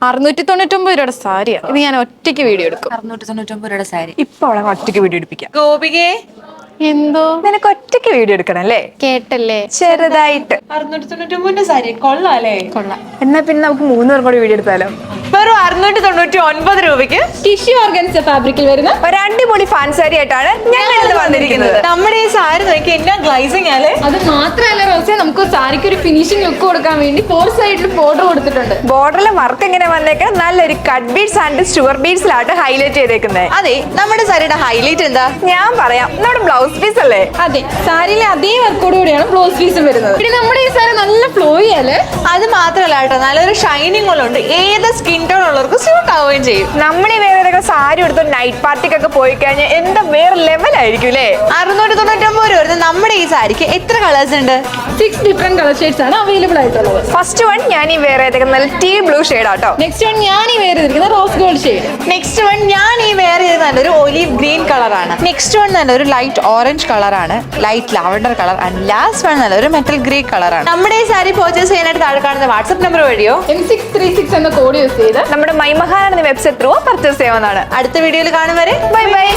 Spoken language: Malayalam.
699 രൂപയുടെ സാരിയാ. ഇത് ഞാൻ ഒറ്റയ്ക്ക് വീഡിയോ എടുക്കും. 699 രൂപയുടെ സാരി. ഇപ്പൊ അവളെ ഒറ്റയ്ക്ക് വീഡിയോ എടുപ്പിക്കാം. ഗോപികേ, എന്തോ നിനക്ക് ഒറ്റയ്ക്ക് വീഡിയോ എടുക്കണം അല്ലേ? കേട്ടല്ലേ? ചെറുതായിട്ട്. 699 സാരി കൊള്ളാല്ലേ? കൊള്ളാം. എന്നാ പിന്നെ നമുക്ക് 3 പേരും കൂടി വീഡിയോ എടുത്താലോ? വെറും 699 രൂപയ്ക്ക് ടിഷ്യൂ ഓർഗൻസ ഫാബ്രിക്കിൽ വരുന്ന ഒരു അടിപൊളി ഫാൻ സാരി ആയിട്ടാണ് ഞങ്ങൾ ഇന്ന് വന്നിരിക്കുന്നത്. നമ്മുടെ ഈ സാരി നോക്കി എന്നാ ഗ്ലൈസിംഗ് അല്ലേ? അത് മാത്രമല്ല റോസെ, നമുക്ക് സാരിക്ക് ഒരു ഫിനിഷിംഗ് ലുക്ക് കൊടുക്കാൻ വേണ്ടി 4 സൈഡിൽ ബോർഡർ കൊടുത്തിട്ടുണ്ട്. ബോർഡറിലെ വർക്ക് എങ്ങനെ വന്നേക്കാൻ നല്ലൊരു കട്ട് ബീഡ്സ് ആൻഡ് ഷുഗർ ബീഡ്സിലായിട്ട് ഹൈലൈറ്റ് ചെയ്തേക്കുന്നത്. അതെ, നമ്മുടെ സാരിയുടെ ഹൈലൈറ്റ് എന്താ? ഞാൻ പറയാം, നമ്മുടെ ബ്ലൗസ് പീസ് അല്ലേ? അതെ, സാരിയിലെ അതേ വർക്കോട് കൂടിയാണ് ബ്ലൗസ് പീസും വരുന്നത്. പിന്നെ നമ്മുടെ ഈ സാരി നല്ല ഫ്ലോയി അല്ലേ? അത് മാത്രമല്ല കേട്ടോ, നല്ലൊരു ഷൈനിങ് ഉണ്ട്. ഏത് സ്കിൻ ടോൺ ഉള്ളവർക്ക് സ്യൂട്ട് ആവുകയും ചെയ്യും. നമ്മൾ ഈ വേറെ സാരി എടുത്ത് നൈറ്റ് പാർട്ടിക്കൊക്കെ പോയി കഴിഞ്ഞാൽ എന്താ വേറെ ലെവലായിരിക്കും അല്ലേ? 699 രൂപ വരുന്ന നമ്മുടെ ഈ സാരിക്ക് എത്ര കളേഴ്സ് ഉണ്ട്? 6 ഡിഫറെന്റ് കളർ ഷെയ്ഡ്സ് ആണ് അവൈലബിൾ ആയിട്ടുള്ളത്. ഫസ്റ്റ് വൺ ഞാൻ ഈ വേറെ നല്ല ടീ ബ്ലൂ ഷെയ്ഡ് ആട്ടോ. നെക്സ്റ്റ് വൺ ഞാൻ ഈ വേറെ ഇരിക്കുന്ന rose gold shade. Next one ഞാൻ ഈ വെയർ ചെയ്ത് നല്ലൊരു ഒലീവ് ഗ്രീൻ കളറാണ്. നെക്സ്റ്റ് വൺ നല്ലൊരു ലൈറ്റ് ഓറഞ്ച് കളറാണ്, light lavender colour. And last one നല്ലൊരു മെറ്റൽ ഗ്രേ കളറാണ്. നമ്മുടെ ഈ സാരി പർച്ചേസ് ചെയ്യാനായിട്ട് താഴെ കാണുന്ന വാട്സ്ആപ്പ് നമ്പർ വഴിയോ M636 എന്ന കോഡ് യൂസ് ചെയ്ത് നമ്മുടെ മൈമഹാൻ എന്ന വെബ്സൈറ്റ് ത്രൂ പർച്ചേസ് ചെയ്യാവുന്നതാണ്. അടുത്ത വീഡിയോയിൽ കാണും വരെ ബൈ ബൈ.